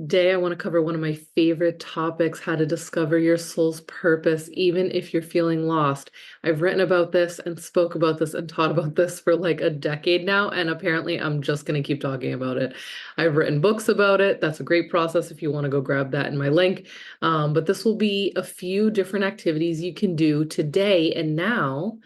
Today, I want to cover one of my favorite topics, how to discover your soul's purpose, even if you're feeling lost. I've written about this and spoke about this and taught about this for like a decade now, and apparently I'm just going to keep talking about it. I've written books about it. That's a great process if you want to go grab that in my link. But this will be a few different activities you can do today and now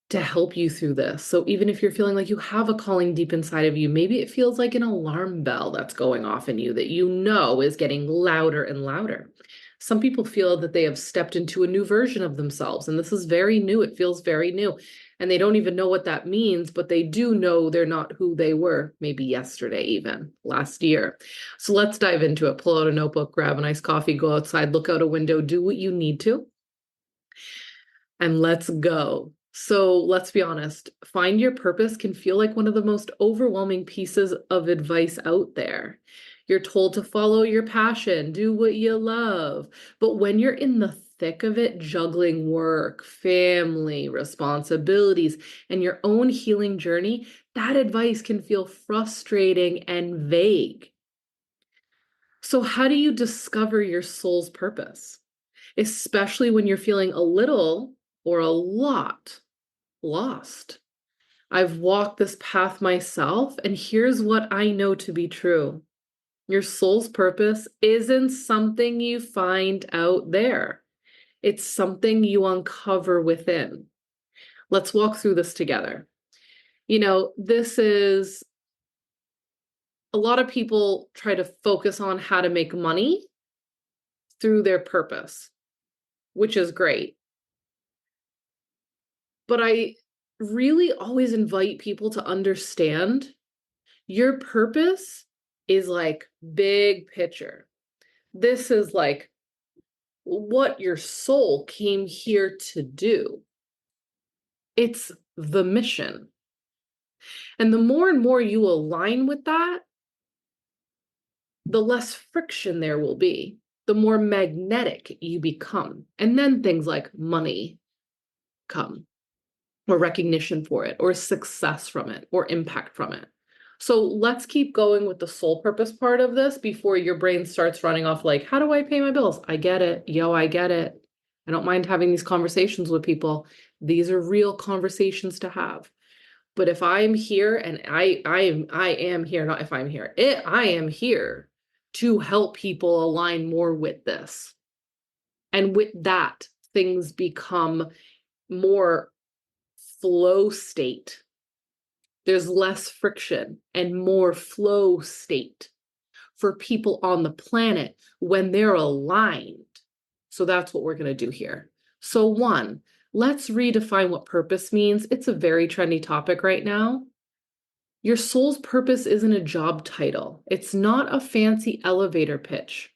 to help you through this. So even if you're feeling like you have a calling deep inside of you, maybe it feels like an alarm bell that's going off in you that you know is getting louder and louder. Some people feel that they have stepped into a new version of themselves, and this is very new. It feels very new. And they don't even know what that means, but they do know they're not who they were, maybe yesterday, even last year. So let's dive into it. Pull out a notebook, grab a nice coffee, go outside, look out a window, do what you need to, and let's go. So let's be honest, find your purpose can feel like one of the most overwhelming pieces of advice out there. You're told to follow your passion, do what you love. But when you're in the thick of it, juggling work, family, responsibilities, and your own healing journey, that advice can feel frustrating and vague. So, how do you discover your soul's purpose? Especially when you're feeling a little or a lot lost. I've walked this path myself, and here's what I know to be true. Your soul's purpose isn't something you find out there. It's something you uncover within. Let's walk through this together. This is a lot of people try to focus on how to make money through their purpose, which is great. But I really always invite people to understand your purpose is like big picture. This is like what your soul came here to do. It's the mission. And the more and more you align with that, the less friction there will be, the more magnetic you become. And then things like money come, or recognition for it, or success from it, or impact from it. So let's keep going with the soul purpose part of this before your brain starts running off like, how do I pay my bills? I get it. Yo, I get it. I don't mind having these conversations with people. These are real conversations to have. But if I'm here, and I am here, not if I'm here, I am here to help people align more with this. And with that, things become more flow state. There's less friction and more flow state for people on the planet when they're aligned. So that's what we're going to do here. So one, let's redefine what purpose means. It's a very trendy topic right now. Your soul's purpose isn't a job title. It's not a fancy elevator pitch.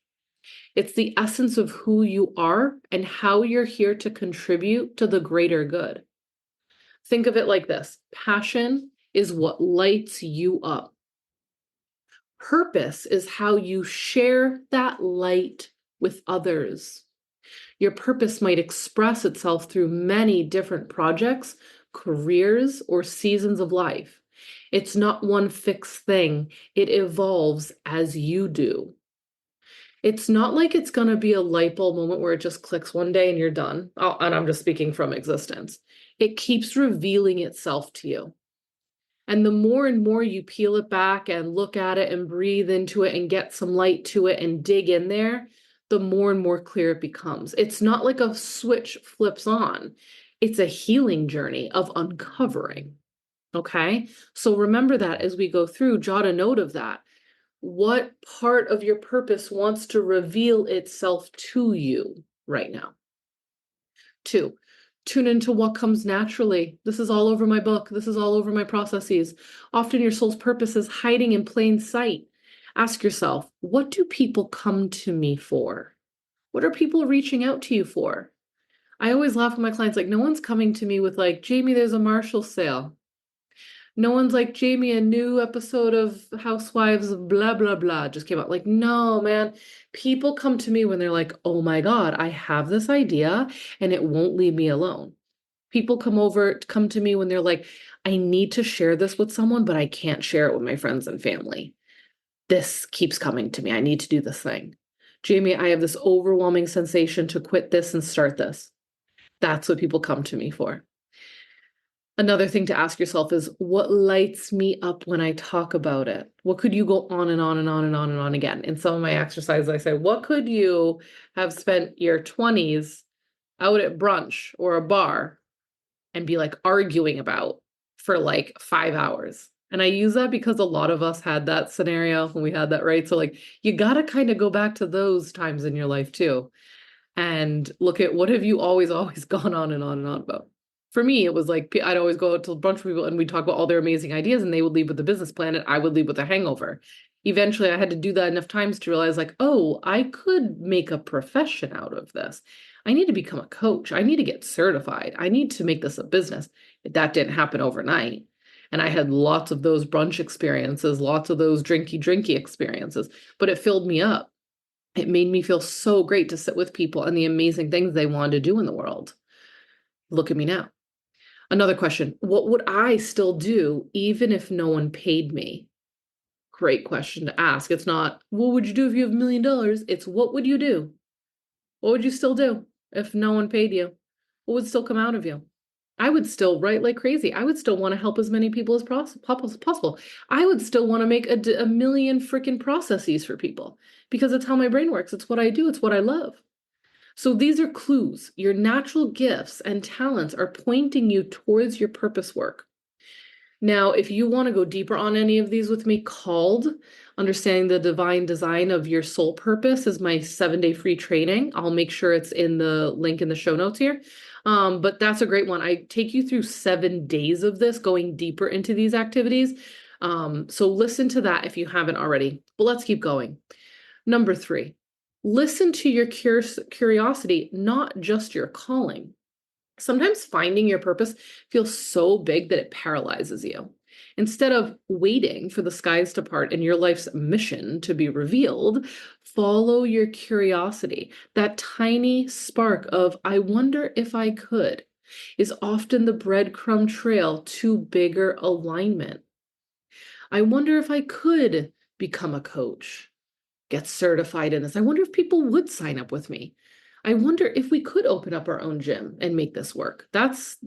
It's the essence of who you are and how you're here to contribute to the greater good. Think of it like this. Passion is what lights you up. Purpose is how you share that light with others. Your purpose might express itself through many different projects, careers, or seasons of life. It's not one fixed thing. It evolves as you do. It's not like it's going to be a light bulb moment where it just clicks one day and you're done. Oh, and I'm just speaking from existence. It keeps revealing itself to you. And the more and more you peel it back and look at it and breathe into it and get some light to it and dig in there, the more and more clear it becomes. It's not like a switch flips on. It's a healing journey of uncovering. Okay? So remember that as we go through, jot a note of that. What part of your purpose wants to reveal itself to you right now? Two, tune into what comes naturally. This is all over my book. This is all over my processes. Often your soul's purpose is hiding in plain sight. Ask yourself, what do people come to me for? What are people reaching out to you for? I always laugh with my clients, like, no one's coming to me with like, Jayme, there's a Marshall sale. No one's like, Jayme, a new episode of Housewives of blah, blah, blah just came out. Like, no, man. People come to me when they're like, oh my God, I have this idea and it won't leave me alone. People come to me when they're like, I need to share this with someone, but I can't share it with my friends and family. this keeps coming to me. I need to do this thing. Jayme, I have this overwhelming sensation to quit this and start this. That's what people come to me for. Another thing to ask yourself is, what lights me up when I talk about it? What could you go on and on and on and on and on again? In some of my exercises, I say, what could you have spent your 20s out at brunch or a bar and be like arguing about for like 5 hours? And I use that because a lot of us had that scenario when we had that, right? So like you got to kind of go back to those times in your life too and look at what have you always gone on and on and on about. For me, it was like I'd always go out to a bunch of people and we'd talk about all their amazing ideas and they would leave with a business plan and I would leave with a hangover. Eventually, I had to do that enough times to realize like, oh, I could make a profession out of this. I need to become a coach. I need to get certified. I need to make this a business. That didn't happen overnight. And I had lots of those brunch experiences, lots of those drinky experiences, but it filled me up. It made me feel so great to sit with people and the amazing things they wanted to do in the world. Look at me now. Another question, what would I still do even if no one paid me? Great question to ask. It's not, what would you do if you have $1 million? It's what would you do? What would you still do if no one paid you? What would still come out of you? I would still write like crazy. I would still want to help as many people as possible. I would still want to make a million freaking processes for people because it's how my brain works. It's what I do. It's what I love. So these are clues. Your natural gifts and talents are pointing you towards your purpose work. Now, if you want to go deeper on any of these with me, called Understanding the Divine Design of Your Soul Purpose is my 7-day free training. I'll make sure it's in the link in the show notes here. But that's a great one. I take you through 7 days of this, going deeper into these activities. So listen to that if you haven't already. But let's keep going. Number 3, listen to your curiosity, not just your calling. Sometimes finding your purpose feels so big that it paralyzes you. Instead of waiting for the skies to part and your life's mission to be revealed, follow your curiosity. That tiny spark of, I wonder if I could, is often the breadcrumb trail to bigger alignment. I wonder if I could become a coach, get certified in this. I wonder if people would sign up with me. I wonder if we could open up our own gym and make this work. This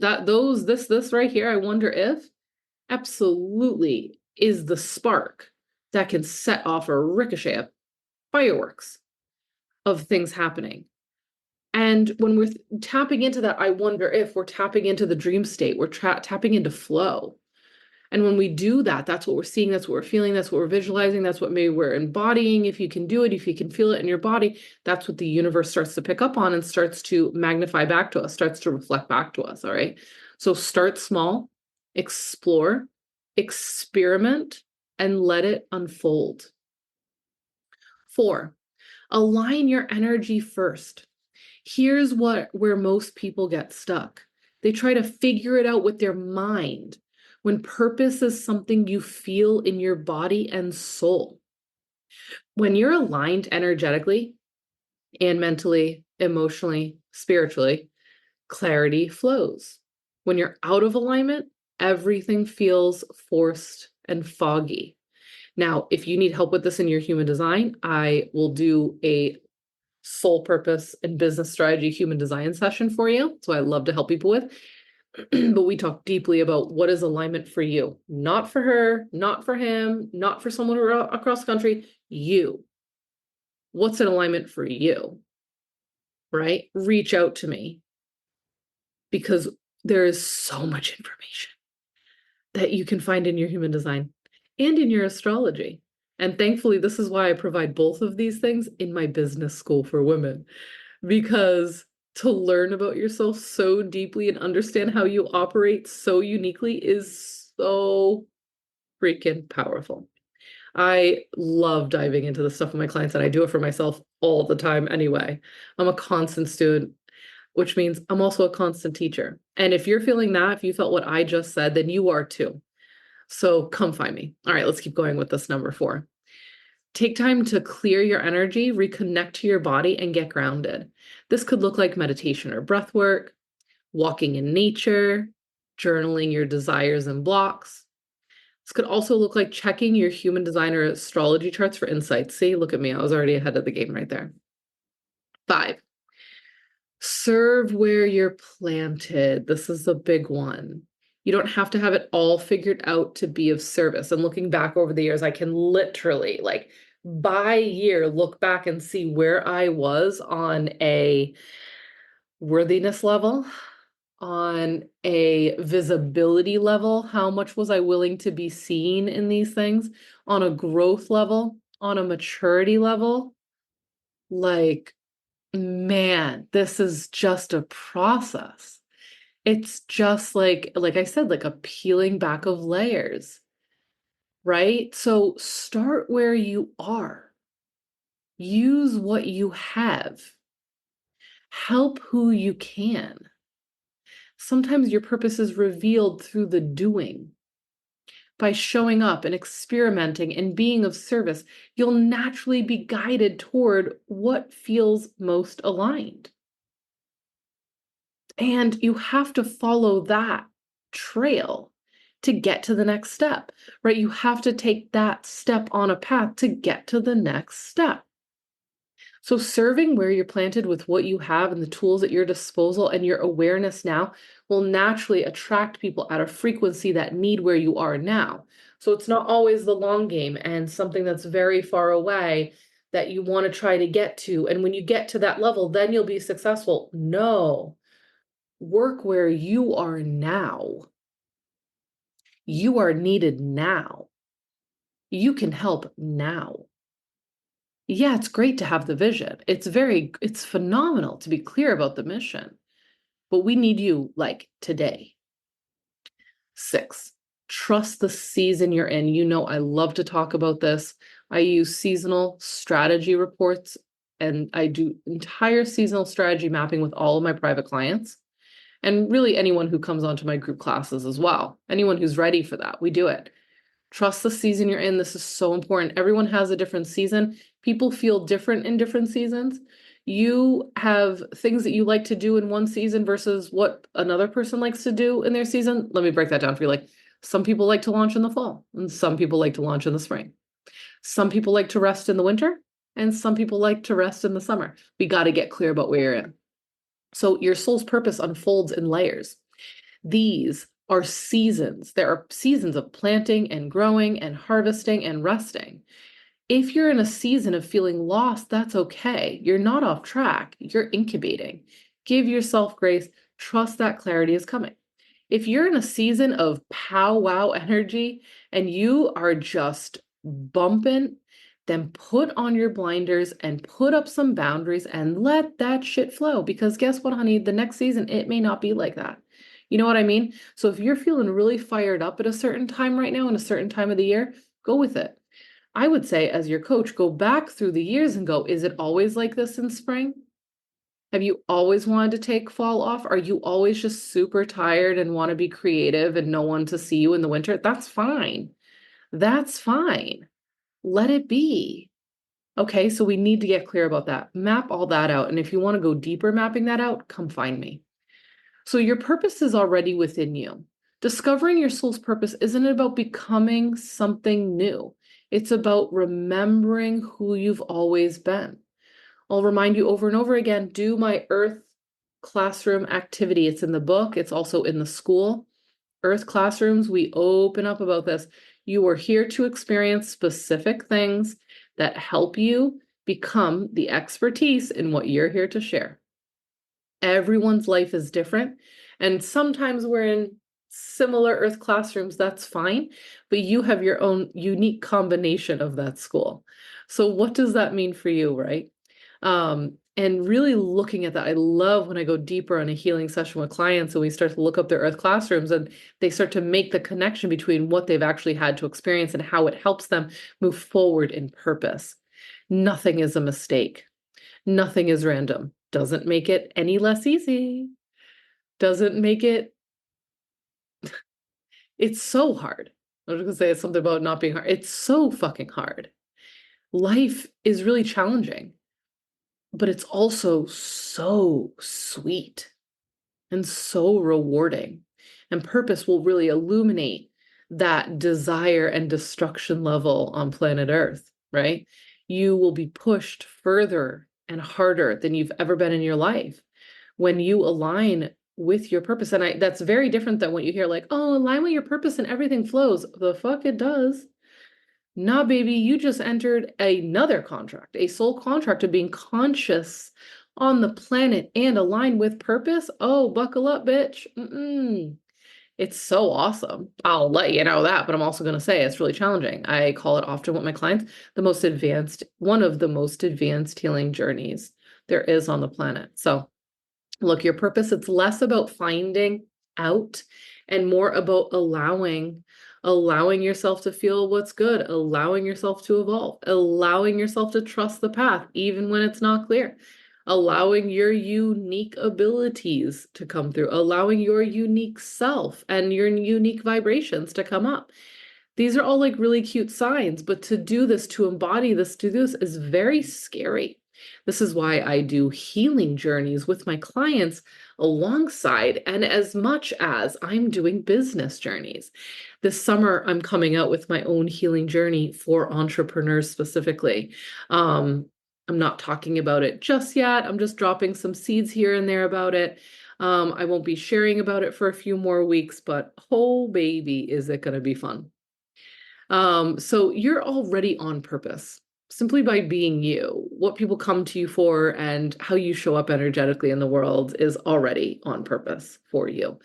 right here, I wonder if absolutely is the spark that can set off a ricochet of fireworks of things happening. And when we're tapping into that, I wonder if we're tapping into the dream state, we're tapping into flow. And when we do that, that's what we're seeing, that's what we're feeling, that's what we're visualizing, that's what maybe we're embodying. If you can do it, if you can feel it in your body, that's what the universe starts to pick up on and starts to magnify back to us, starts to reflect back to us, all right? So start small, explore, experiment, and let it unfold. 4, align your energy first. Here's where most people get stuck. They try to figure it out with their mind, when purpose is something you feel in your body and soul. When you're aligned energetically and mentally, emotionally, spiritually, clarity flows. When you're out of alignment, everything feels forced and foggy. Now, if you need help with this in your human design, I will do a soul purpose and business strategy human design session for you. So I love to help people with. But we talk deeply about what is alignment for you, not for her, not for him, not for someone across the country, you. What's in alignment for you, right? Reach out to me because there is so much information that you can find in your human design and in your astrology. And thankfully, this is why I provide both of these things in my business school for women, because to learn about yourself so deeply and understand how you operate so uniquely is so freaking powerful. I love diving into the stuff with my clients, and I do it for myself all the time anyway. I'm a constant student, which means I'm also a constant teacher. And if you're feeling that, if you felt what I just said, then you are too. So come find me. All right, let's keep going with this number 4. Take time to clear your energy, reconnect to your body, and get grounded. This could look like meditation or breath work, walking in nature, journaling your desires and blocks, This could also look like checking your human design or astrology charts for insights. See, look at me. I was already ahead of the game right there. 5, serve where you're planted. This is a big one. You don't have to have it all figured out to be of service. And looking back over the years, I can literally, like, by year, look back and see where I was on a worthiness level, on a visibility level. How much was I willing to be seen in these things? On a growth level, on a maturity level. Like, man, this is just a process. It's just like I said, like a peeling back of layers, right? So start where you are. Use what you have. Help who you can. Sometimes your purpose is revealed through the doing. By showing up and experimenting and being of service, you'll naturally be guided toward what feels most aligned. And you have to follow that trail to get to the next step, right? You have to take that step on a path to get to the next step. So, serving where you're planted with what you have and the tools at your disposal and your awareness now will naturally attract people at a frequency that need where you are now. So, it's not always the long game and something that's very far away that you want to try to get to. And when you get to that level, then you'll be successful. No, work where you are now. You are needed now. You can help now. Yeah, it's great to have the vision. It's phenomenal to be clear about the mission, but we need you like today. 6, trust the season you're in. You know, I love to talk about this. I use seasonal strategy reports and I do entire seasonal strategy mapping with all of my private clients. And really anyone who comes onto my group classes as well. Anyone who's ready for that, we do it. Trust the season you're in. This is so important. Everyone has a different season. People feel different in different seasons. You have things that you like to do in one season versus what another person likes to do in their season. Let me break that down for you. Like, some people like to launch in the fall, and some people like to launch in the spring. Some people like to rest in the winter, and some people like to rest in the summer. We got to get clear about where you're in. So your soul's purpose unfolds in layers. These are seasons. There are seasons of planting and growing and harvesting and resting. If you're in a season of feeling lost, that's okay. You're not off track. You're incubating. Give yourself grace. Trust that clarity is coming. If you're in a season of powwow energy and you are just bumping, then put on your blinders and put up some boundaries and let that shit flow. Because guess what, honey? The next season, it may not be like that. You know what I mean? So if you're feeling really fired up at a certain time right now, in a certain time of the year, go with it. I would say, as your coach, go back through the years and go, is it always like this in spring? Have you always wanted to take fall off? Are you always just super tired and want to be creative and no one to see you in the winter? That's fine. That's fine. Let it be. Okay, so we need to get clear about that. Map all that out. And if you want to go deeper mapping that out, come find me. So your purpose is already within you. Discovering your soul's purpose isn't about becoming something new. It's about remembering who you've always been. I'll remind you over and over again, do my Earth classroom activity. It's in the book. It's also in the school. Earth classrooms, we open up about this. You are here to experience specific things that help you become the expertise in what you're here to share. Everyone's life is different. And sometimes we're in similar Earth classrooms, that's fine, but you have your own unique combination of that school. So what does that mean for you, right? And really looking at that, I love when I go deeper on a healing session with clients and we start to look up their Earth classrooms and they start to make the connection between what they've actually had to experience and how it helps them move forward in purpose. Nothing is a mistake. Nothing is random. Doesn't make it any less easy. Doesn't make it, it's so hard. I was gonna say it's something about not being hard. It's so fucking hard. Life is really challenging, but it's also so sweet and so rewarding. And purpose will really illuminate that desire and destruction level on planet Earth, right? You will be pushed further and harder than you've ever been in your life when you align with your purpose. And that's very different than what you hear, like, oh, align with your purpose and everything flows. The fuck it does. Nah, baby, you just entered another contract, a soul contract of being conscious on the planet and aligned with purpose. Oh, buckle up, bitch. It's so awesome. I'll let you know that, but I'm also going to say it's really challenging. I call it often with my clients one of the most advanced healing journeys there is on the planet. So look, your purpose, it's less about finding out and more about allowing yourself to feel what's good, allowing yourself to evolve, allowing yourself to trust the path, even when it's not clear, allowing your unique abilities to come through, allowing your unique self and your unique vibrations to come up. These are all like really cute signs, but to do this, to embody this, to do this is very scary. This is why I do healing journeys with my clients alongside and as much as I'm doing business journeys. This summer, I'm coming out with my own healing journey for entrepreneurs specifically. I'm not talking about it just yet. I'm just dropping some seeds here and there about it. I won't be sharing about it for a few more weeks, but oh baby, is it going to be fun. So you're already on purpose simply by being you. What people come to you for and how you show up energetically in the world is already on purpose for you.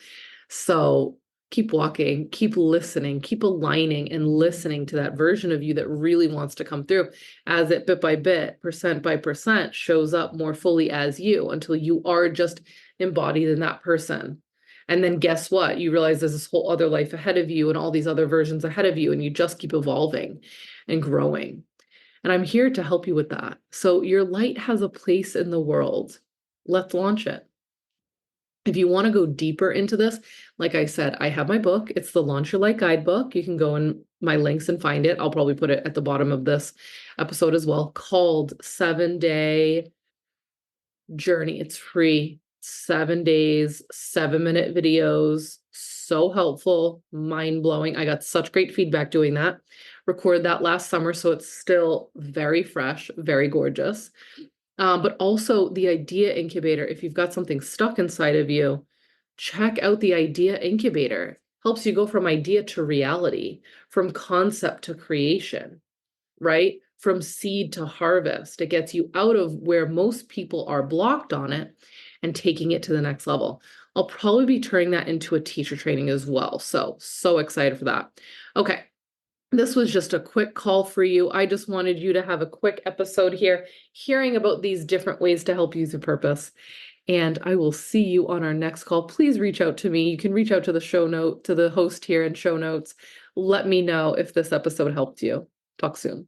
So keep walking, keep listening, keep aligning and listening to that version of you that really wants to come through as it bit by bit, percent by percent shows up more fully as you until you are just embodied in that person. And then guess what? You realize there's this whole other life ahead of you and all these other versions ahead of you, and you just keep evolving and growing. And I'm here to help you with that. So your light has a place in the world. Let's launch it. If you want to go deeper into this, like I said, I have my book. It's the Launch Your Light Guidebook. You can go in my links and find it. I'll probably put it at the bottom of this episode as well, called 7-Day Journey. It's free, 7 days, 7-minute videos. So helpful, mind blowing. I got such great feedback doing that. Recorded that last summer, so it's still very fresh, very gorgeous. But also the idea incubator. If you've got something stuck inside of you, check out the idea incubator. Helps you go from idea to reality, from concept to creation, right? From seed to harvest. It gets you out of where most people are blocked on it and taking it to the next level. I'll probably be turning that into a teacher training as well. So excited for that. Okay. This was just a quick call for you. I just wanted you to have a quick episode here, hearing about these different ways to help you through purpose. And I will see you on our next call. Please reach out to me. You can reach out to the host here in show notes. Let me know if this episode helped you. Talk soon.